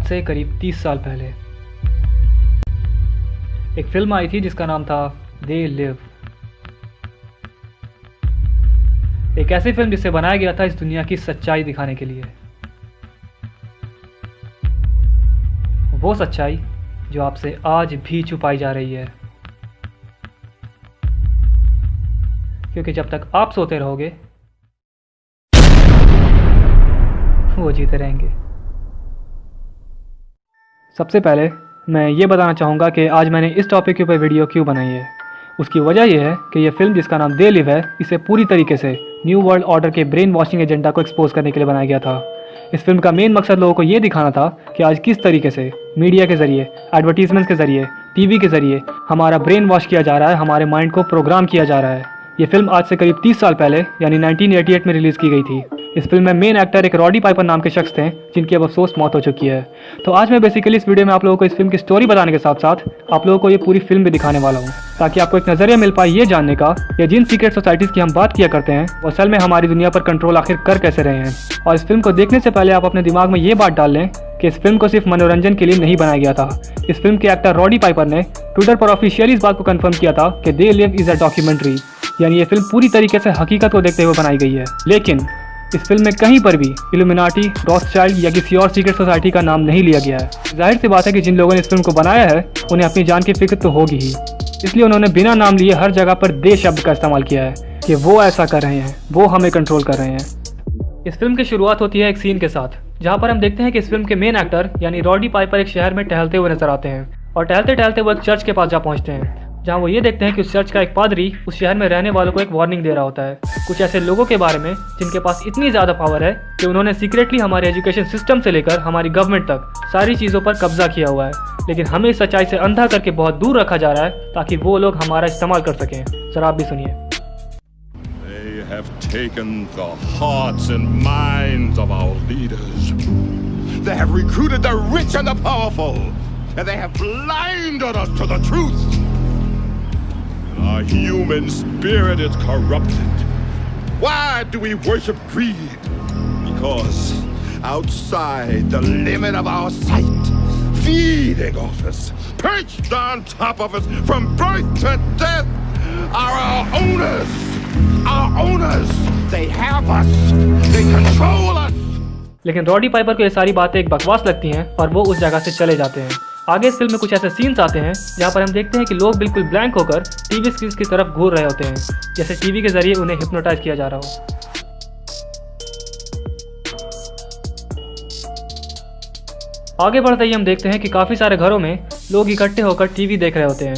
से करीब 30 साल पहले एक फिल्म आई थी जिसका नाम था दे लिव। एक ऐसी फिल्म जिसे बनाया गया था इस दुनिया की सच्चाई दिखाने के लिए, वो सच्चाई जो आपसे आज भी छुपाई जा रही है, क्योंकि जब तक आप सोते रहोगे वो जीते रहेंगे। सबसे पहले मैं ये बताना चाहूँगा कि आज मैंने इस टॉपिक के ऊपर वीडियो क्यों बनाई है। उसकी वजह यह है कि यह फिल्म जिसका नाम दे लिव है, इसे पूरी तरीके से न्यू वर्ल्ड ऑर्डर के ब्रेन वॉशिंग एजेंडा को एक्सपोज करने के लिए बनाया गया था। इस फिल्म का मेन मकसद लोगों को ये दिखाना था कि आज किस तरीके से मीडिया के ज़रिए, एडवर्टीजमेंट्स के ज़रिए, टीवी के ज़रिए हमारा ब्रेन वॉश किया जा रहा है, हमारे माइंड को प्रोग्राम किया जा रहा है। ये फिल्म आज से करीब 30 साल पहले यानी 1988 में रिलीज़ की गई थी। इस फिल्म में मेन एक्टर एक रॉडी पाइपर नाम के शख्स थे जिनकी अब अफसोस मौत हो चुकी है। तो आज मैं बेसिकली इस वीडियो में आप लोगों को इस फिल्म की स्टोरी बताने के साथ साथ आप लोगों को ये पूरी फिल्म भी दिखाने वाला हूँ, ताकि आपको एक नज़रिया मिल पाए ये जानने का कि जिन सीक्रेट सोसाइटीज़ की हम बात किया करते हैं वो असल में हमारी दुनिया पर कंट्रोल आखिर कर कैसे रहे हैं। और इस फिल्म को देखने से पहले आप अपने दिमाग में ये बात डाल लें कि इस फिल्म को सिर्फ मनोरंजन के लिए नहीं बनाया गया था। इस फिल्म के एक्टर रॉडी पाइपर ने ट्विटर पर ऑफिशियली इस बात को कंफर्म किया था कि they live is a documentary, यानी ये फिल्म पूरी तरीके से हकीकत को देखते हुए बनाई गई है। लेकिन इस फिल्म में कहीं पर भी इल्यूमिनाटी, रॉथस्चाइल्ड या किसी और सीक्रेट सोसाइटी का नाम नहीं लिया गया है। जाहिर सी बात है कि जिन लोगों ने इस फिल्म को बनाया है उन्हें अपनी जान की फिक्र तो होगी ही, इसलिए उन्होंने बिना नाम लिए हर जगह पर दे शब्द का इस्तेमाल किया है कि वो ऐसा कर रहे हैं, वो हमें कंट्रोल कर रहे हैं। इस फिल्म की शुरुआत होती है एक सीन के साथ, जहाँ पर हम देखते हैं कि इस फिल्म के मेन एक्टर यानी रॉडी पाइपर एक शहर में टहलते हुए नजर आते हैं। और टहलते टहलते वो एक चर्च के पास जा पहुँचते हैं, जहाँ वो ये देखते हैं कि उस चर्च का एक पादरी उस शहर में रहने वालों को एक वार्निंग दे रहा होता है, कुछ ऐसे लोगों के बारे में जिनके पास इतनी ज़्यादा पावर है कि उन्होंने सीक्रेटली हमारे एजुकेशन सिस्टम से लेकर हमारी गवर्नमेंट तक सारी चीज़ों पर कब्जा किया हुआ है। लेकिन हमें इस सच्चाई से अंधा करके बहुत दूर रखा जा रहा है ताकि वो लोग हमारा इस्तेमाल कर सकें। जरा आप भी सुनिए। They have taken the hearts and minds of our leaders. They have recruited the rich and the powerful, and they have blinded us to the truth. Our human spirit is corrupted. Why do we worship greed? Because outside the limit of our sight, feeding off us, perched on top of us from birth to death, are our owners. Our owners. They have us. They control us. लेकिन rowdy Piper को ये सारी बातें एक बकवास लगती हैं और वो उस जगह से चले जाते हैं। आगे इस फिल्म में कुछ ऐसे सीन्स आते हैं जहाँ पर हम देखते हैं कि लोग बिल्कुल ब्लैंक होकर टीवी स्क्रीन की तरफ घूर रहे होते हैं, जैसे टीवी के जरिए उन्हें हिप्नोटाइज किया जा रहा हो। आगे बढ़ते ही हम देखते हैं कि काफ़ी सारे घरों में लोग इकट्ठे होकर टीवी देख रहे होते हैं,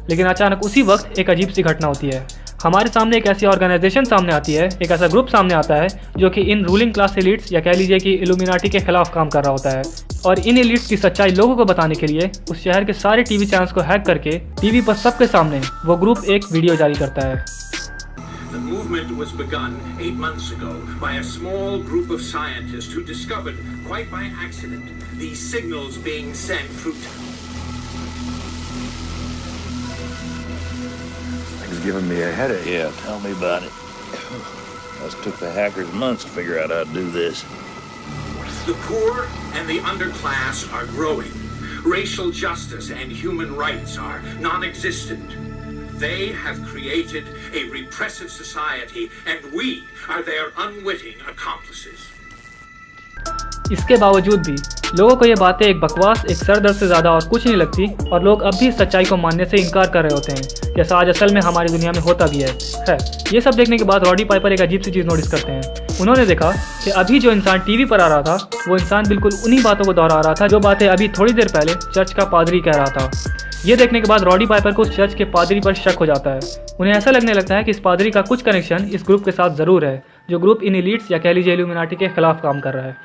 लेकिन अचानक उसी वक्त एक अजीब सी घटना होती है। हमारे सामने एक ऐसी ऑर्गेनाइजेशन सामने आती है, एक ऐसा ग्रुप सामने आता है जो कि इन रूलिंग क्लास एलिट्स या कह लीजिए कि इल्यूमिनाटी के खिलाफ काम कर रहा होता है। और इन एलिट्स की सच्चाई लोगों को बताने के लिए उस शहर के सारे टीवी चैनल्स को हैक करके टीवी पर सबके सामने वो ग्रुप एक वीडियो जारी करता है। The movement was begun 8 months ago by a small group of scientists who discovered, quite by accident, these signals being sent through. It's giving me a headache. Yeah, tell me about it. Us took the hackers months to figure out how to do this. The poor and the underclass are growing. Racial justice and human rights are non-existent. They have created a repressive society, and we are their unwitting accomplices. इसके बावजूद भी लोगों को ये बातें एक बकवास, एक सर दर्द से ज़्यादा और कुछ नहीं लगती, और लोग अब भी इस सच्चाई को मानने से इनकार कर रहे होते हैं, जैसा आज असल में हमारी दुनिया में होता भी है। ये सब देखने के बाद रॉडी पाइपर एक अजीब सी चीज़ नोटिस करते हैं। उन्होंने देखा कि अभी जो इंसान टीवी पर आ रहा था वो इंसान बिल्कुल उन्हीं बातों को दोहरा रहा था जो बातें अभी थोड़ी देर पहले चर्च का पादरी कह रहा था। ये देखने के बाद रॉडी पाइपर को उस चर्च के पादरी पर शक हो जाता है। उन्हें ऐसा लगने लगता है कि इस पादरी का कुछ कनेक्शन इस ग्रुप के साथ ज़रूर है, जो ग्रुप इन एलिट्स या कह लीजिए इल्यूमिनाटी के खिलाफ काम कर रहा है।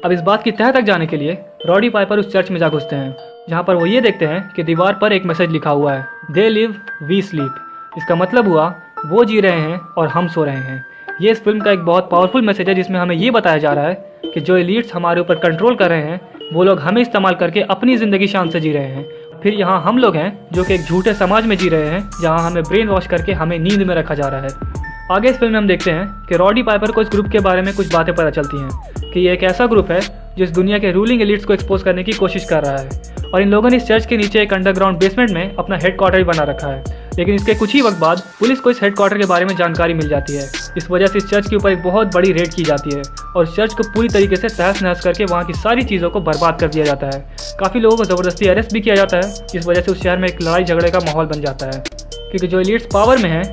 अब इस बात की तह तक जाने के लिए रॉडी पाइपर उस चर्च में जा घुसते हैं, जहाँ पर वो ये देखते हैं कि दीवार पर एक मैसेज लिखा हुआ है, दे लिव वी स्लीप। इसका मतलब हुआ वो जी रहे हैं और हम सो रहे हैं। ये इस फिल्म का एक बहुत पावरफुल मैसेज है, जिसमें हमें ये बताया जा रहा है कि जो एलिट्स हमारे ऊपर कंट्रोल कर रहे हैं वो लोग हमें इस्तेमाल करके अपनी ज़िंदगी शान से जी रहे हैं। फिर यहाँ हम लोग हैं जो कि एक झूठे समाज में जी रहे हैं जहाँ हमें ब्रेन वॉश करके हमें नींद में रखा जा रहा है। आगे इस फिल्म में हम देखते हैं कि रॉडी पाइपर को इस ग्रुप के बारे में कुछ बातें पता चलती हैं कि ये एक ऐसा ग्रुप है जो इस दुनिया के रूलिंग एलिट्स को एक्सपोज करने की कोशिश कर रहा है और इन लोगों ने इस चर्च के नीचे एक अंडरग्राउंड बेसमेंट में अपना हेडक्वार्टर भी बना रखा है। लेकिन इसके कुछ ही वक्त बाद पुलिस को इस हेडक्वार्टर के बारे में जानकारी मिल जाती है। इस वजह से इस चर्च के ऊपर एक बहुत बड़ी रेड की जाती है और इस चर्च को पूरी तरीके से तहस नहस करके वहाँ की सारी चीज़ों को बर्बाद कर दिया जाता है। काफ़ी लोगों को ज़बरदस्ती अरेस्ट भी किया जाता है। इस वजह से उस शहर में एक लड़ाई झगड़े का माहौल बन जाता है क्योंकि जो एलिट्स पावर में हैं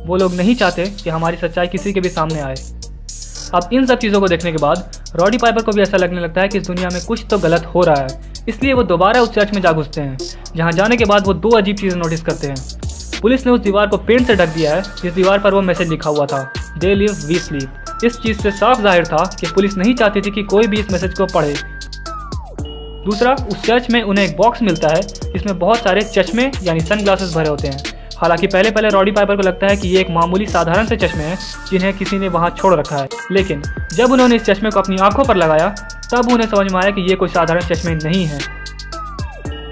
वो लोग नहीं चाहते कि हमारी सच्चाई किसी के भी सामने आए। अब इन सब चीज़ों को देखने के बाद रॉडी पाइपर को भी ऐसा लगने लगता है कि इस दुनिया में कुछ तो गलत हो रहा है। इसलिए वो दोबारा उस चर्च में जा घुसते हैं जहाँ जाने के बाद वो दो अजीब चीज़ें नोटिस करते हैं। पुलिस ने उस दीवार को पेंट से ढक दिया है जिस दीवार पर वो मैसेज लिखा हुआ था, दे लिव वी स्लीप। इस चीज़ से साफ जाहिर था कि पुलिस नहीं चाहती थी कि कोई भी इस मैसेज को पढ़े। दूसरा, उस चर्च में उन्हें एक बॉक्स मिलता है जिसमें बहुत सारे चश्मे यानी सनग्लासेस भरे होते हैं। हालांकि पहले रॉडी पाइपर को लगता है कि ये एक मामूली साधारण से चश्मे हैं जिन्हें किसी ने वहाँ छोड़ रखा है, लेकिन जब उन्होंने इस चश्मे को अपनी आंखों पर लगाया तब उन्हें समझ में आया कि ये कोई साधारण चश्मे नहीं हैं।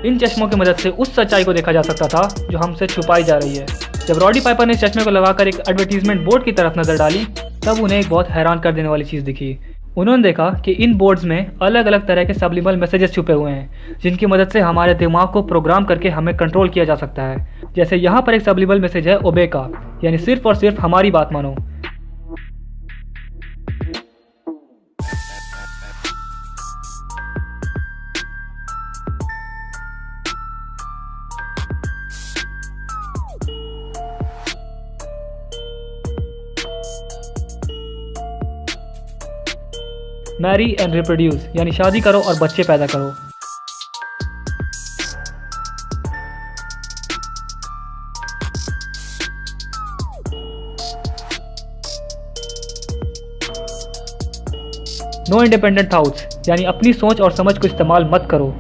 इन चश्मों की मदद से उस सच्चाई को देखा जा सकता था जो हमसे छुपाई जा रही है। जब रॉडी पाइपर ने इस चश्मे को लगाकर एक एडवर्टीजमेंट बोर्ड की तरफ नजर डाली तब उन्हें एक बहुत हैरान कर देने वाली चीज़ दिखी। उन्होंने देखा कि इन बोर्ड्स में अलग अलग तरह के सब्लिमल मैसेजेस छुपे हुए हैं जिनकी मदद से हमारे दिमाग को प्रोग्राम करके हमें कंट्रोल किया जा सकता है। जैसे यहाँ पर एक सब्लिमल मैसेज है ओबे का, यानी सिर्फ और सिर्फ हमारी बात मानो। मैरी एंड रिप्रोड्यूस यानी शादी करो और बच्चे पैदा करो। नो इंडिपेंडेंट थॉट्स यानी अपनी सोच और समझ को इस्तेमाल मत करो।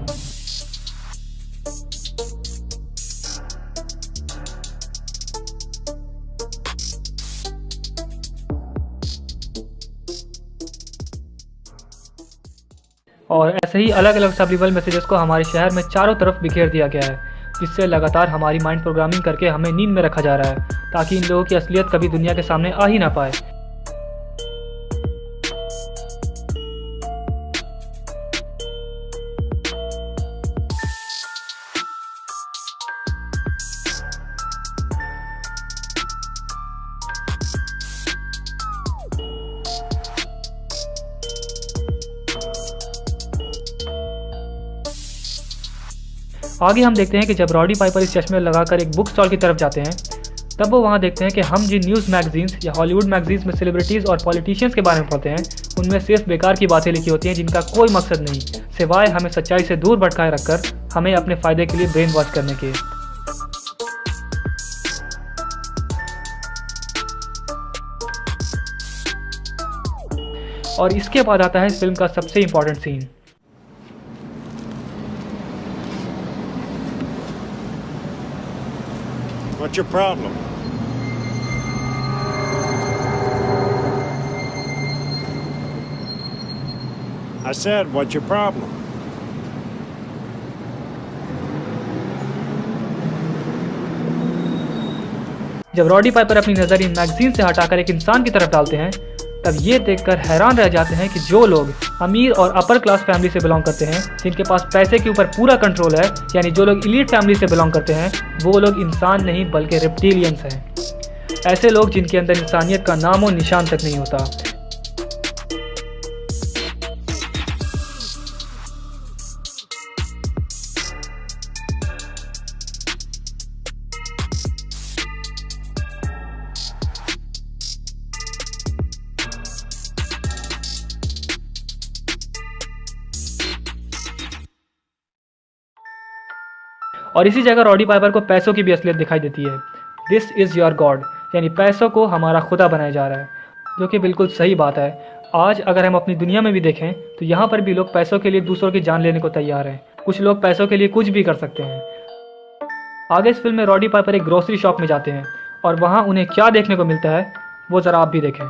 और ऐसे ही अलग अलग सब्लिमल मैसेजेस को हमारे शहर में चारों तरफ बिखेर दिया गया है जिससे लगातार हमारी माइंड प्रोग्रामिंग करके हमें नींद में रखा जा रहा है ताकि इन लोगों की असलियत कभी दुनिया के सामने आ ही ना पाए। आगे हम देखते हैं कि जब रॉडी पाइपर इस चश्मे लगाकर एक बुक स्टॉल की तरफ जाते हैं तब वो वहाँ देखते हैं कि हम जिन न्यूज़ मैगजीन्स या हॉलीवुड मैगजीन्स में सेलिब्रिटीज़ और पॉलिटिशियंस के बारे में पढ़ते हैं उनमें सिर्फ बेकार की बातें लिखी होती हैं जिनका कोई मकसद नहीं सिवाय हमें सच्चाई से दूर भटकाए रखकर हमें अपने फ़ायदे के लिए ब्रेन वॉश करने के। और इसके बाद आता है इस फिल्म का सबसे important scene. What's your problem? I said, what's your problem? जब रॉडी पाइपर अपनी नज़र इन मैगजीन से हटाकर एक इंसान की तरफ डालते हैं तब ये देखकर हैरान रह जाते हैं कि जो लोग अमीर और अपर क्लास फैमिली से बिलोंग करते हैं जिनके पास पैसे के ऊपर पूरा कंट्रोल है यानी जो लोग इलीट फैमिली से बिलोंग करते हैं वो लोग इंसान नहीं बल्कि रेप्टिलियंस हैं। ऐसे लोग जिनके अंदर इंसानियत का नामो निशान तक नहीं होता। और इसी जगह रॉडी पाइपर को पैसों की भी असलियत दिखाई देती है। दिस इज़ योर गॉड यानी पैसों को हमारा खुदा बनाया जा रहा है, जो कि बिल्कुल सही बात है। आज अगर हम अपनी दुनिया में भी देखें तो यहाँ पर भी लोग पैसों के लिए दूसरों की जान लेने को तैयार हैं। कुछ लोग पैसों के लिए कुछ भी कर सकते हैं। आगे इस फिल्म में रॉडी पाइपर एक ग्रोसरी शॉप में जाते हैं और वहाँ उन्हें क्या देखने को मिलता है वो ज़रा आप भी देखें।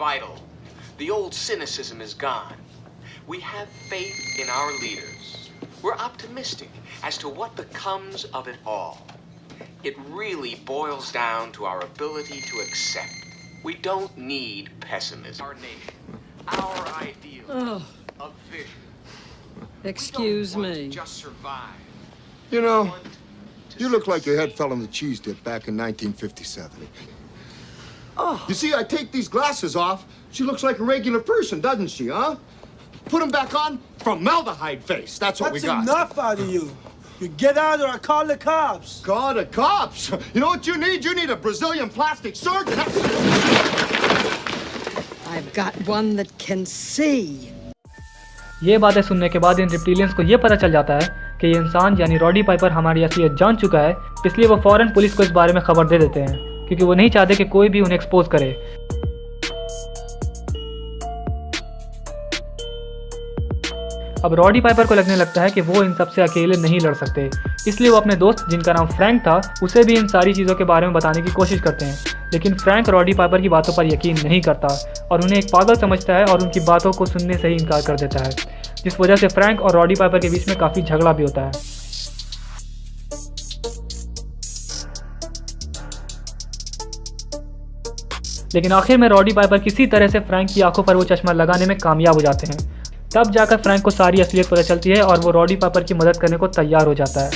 vital. The old cynicism is gone. We have faith in our leaders. We're optimistic as to what becomes of it all. It really boils down to our ability to accept. We don't need pessimism. Our nation, our ideals of vision. Excuse We don't want me. to just survive. You know, We want to you look like your head succeed. fell in the cheese dip back in 1957. You see, I take these glasses off. She looks like a regular person, doesn't she, huh? Put them back on. Formaldehyde face. That's what we got. enough out of you. You get out or I call the cops. God, the cops. You know what you need? You need a Brazilian plastic surgeon. I've got one that can see. ये बातें सुनने के बाद इन रिप्टिलियंस को ये पता चल जाता है कि ये इंसान यानी रॉडी पाइपर हमारी असलियत जान चुका है, इसलिए वो फ़ौरन पुलिस को इस बारे में खबर दे देते हैं क्योंकि वो नहीं चाहते कि कोई भी उन्हें एक्सपोज करे। अब रॉडी पाइपर को लगने लगता है कि वो इन सबसे अकेले नहीं लड़ सकते, इसलिए वो अपने दोस्त जिनका नाम फ्रैंक था उसे भी इन सारी चीज़ों के बारे में बताने की कोशिश करते हैं, लेकिन फ्रैंक रॉडी पाइपर की बातों पर यकीन नहीं करता और उन्हें एक पागल समझता है और उनकी बातों को सुनने से ही इनकार कर देता है, जिस वजह से फ्रैंक और रॉडी पाइपर के बीच में काफ़ी झगड़ा भी होता है। लेकिन आखिर में रॉडी पाइपर किसी तरह से फ्रैंक की आंखों पर वो चश्मा लगाने में कामयाब हो जाते हैं। तब जाकर फ्रैंक को सारी असलियत पता चलती है और वो रॉडी पाइपर की मदद करने को तैयार हो जाता है।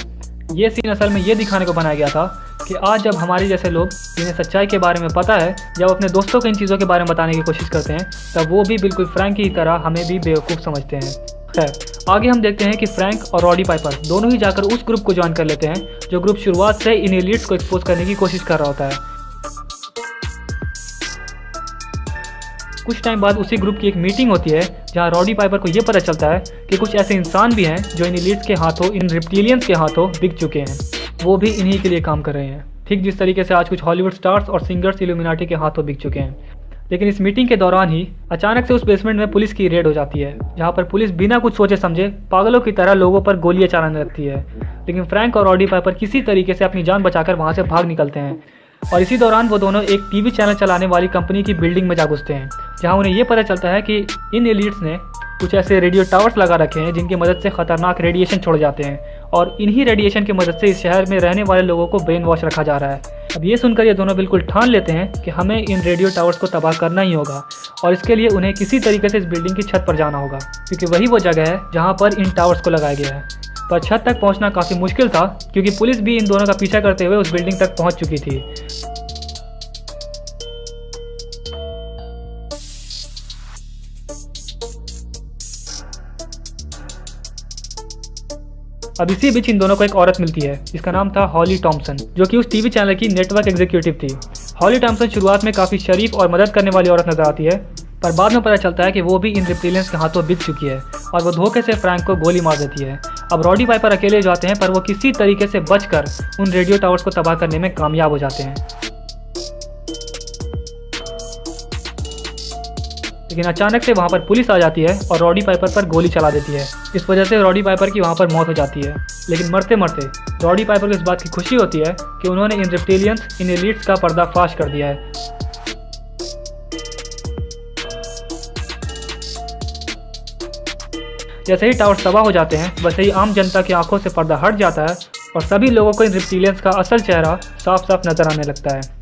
ये सीन असल में ये दिखाने को बनाया गया था कि आज जब हमारे जैसे लोग जिन्हें सच्चाई के बारे में पता है जब अपने दोस्तों को इन चीज़ों के बारे में बताने की कोशिश करते हैं तब वो भी बिल्कुल फ्रैंक की तरह हमें भी बेवकूफ़ समझते हैं। खैर, आगे हम देखते हैं कि फ्रैंक और रॉडी पाइपर दोनों ही जाकर उस ग्रुप को ज्वाइन कर लेते हैं जो ग्रुप शुरुआत से इन एलिट्स को एक्सपोज करने की कोशिश कर रहा होता है। कुछ टाइम बाद उसी ग्रुप की एक मीटिंग होती है जहां रॉडी पाइपर को ये पता चलता है कि कुछ ऐसे इंसान भी हैं जो इन एलिट्स के हाथों, इन रिप्टिलियंस के हाथों बिक चुके हैं, वो भी इन्हीं के लिए काम कर रहे हैं, ठीक जिस तरीके से आज कुछ हॉलीवुड स्टार्स और सिंगर्स इल्यूमिनाटी के हाथों बिक चुके हैं। लेकिन इस मीटिंग के दौरान ही अचानक से उस बेसमेंट में पुलिस की रेड हो जाती है जहाँ पर पुलिस बिना कुछ सोचे समझे पागलों की तरह लोगों पर गोलियां चलाने लगती है। लेकिन फ्रैंक और रॉडी पाइपर किसी तरीके से अपनी जान बचाकर वहाँ से भाग निकलते हैं और इसी दौरान वो दोनों एक टीवी चैनल चलाने वाली कंपनी की बिल्डिंग में जा घुसते हैं जहाँ उन्हें ये पता चलता है कि इन एलिट्स ने कुछ ऐसे रेडियो टावर्स लगा रखे हैं जिनकी मदद से खतरनाक रेडिएशन छोड़ जाते हैं और इन्हीं रेडिएशन की मदद से इस शहर में रहने वाले लोगों को ब्रेन वॉश रखा जा रहा है। अब ये सुनकर ये दोनों बिल्कुल ठान लेते हैं कि हमें इन रेडियो टावर्स को तबाह करना ही होगा और इसके लिए उन्हें किसी तरीके से इस बिल्डिंग की छत पर जाना होगा क्योंकि वही वो जगह है जहाँ पर इन टावर्स को लगाया गया है। पर छत तक पहुँचना काफ़ी मुश्किल था क्योंकि पुलिस भी इन दोनों का पीछा करते हुए उस बिल्डिंग तक पहुँच चुकी थी। अब इसी बीच इन दोनों को एक औरत मिलती है जिसका नाम था हॉली टॉम्पसन, जो कि उस टीवी चैनल की नेटवर्क एग्जीक्यूटिव थी। हॉली टॉम्पसन शुरुआत में काफ़ी शरीफ और मदद करने वाली औरत नजर आती है, पर बाद में पता चलता है कि वो भी इन रिप्टिलियंस के हाथों बिक चुकी है और वो धोखे से फ्रैंक को गोली मार देती है। अब रॉडी पाइपर अकेले जाते हैं पर वो किसी तरीके से बचकर उन रेडियो टावर्स को तबाह करने में कामयाब हो जाते हैं। लेकिन अचानक से वहाँ पर पुलिस आ जाती है और रॉडी पाइपर पर गोली चला देती है। इस वजह से रॉडी पाइपर की वहाँ पर मौत हो जाती है। लेकिन मरते मरते रॉडी पाइपर को इस बात की खुशी होती है कि उन्होंने इन रिप्टिलियंस, इन एलिट्स का पर्दाफाश कर दिया है। जैसे ही टावर तबाह हो जाते हैं वैसे ही आम जनता की आंखों से पर्दा हट जाता है और सभी लोगों को इन रिप्टिलियंस का असल चेहरा साफ साफ नजर आने लगता है।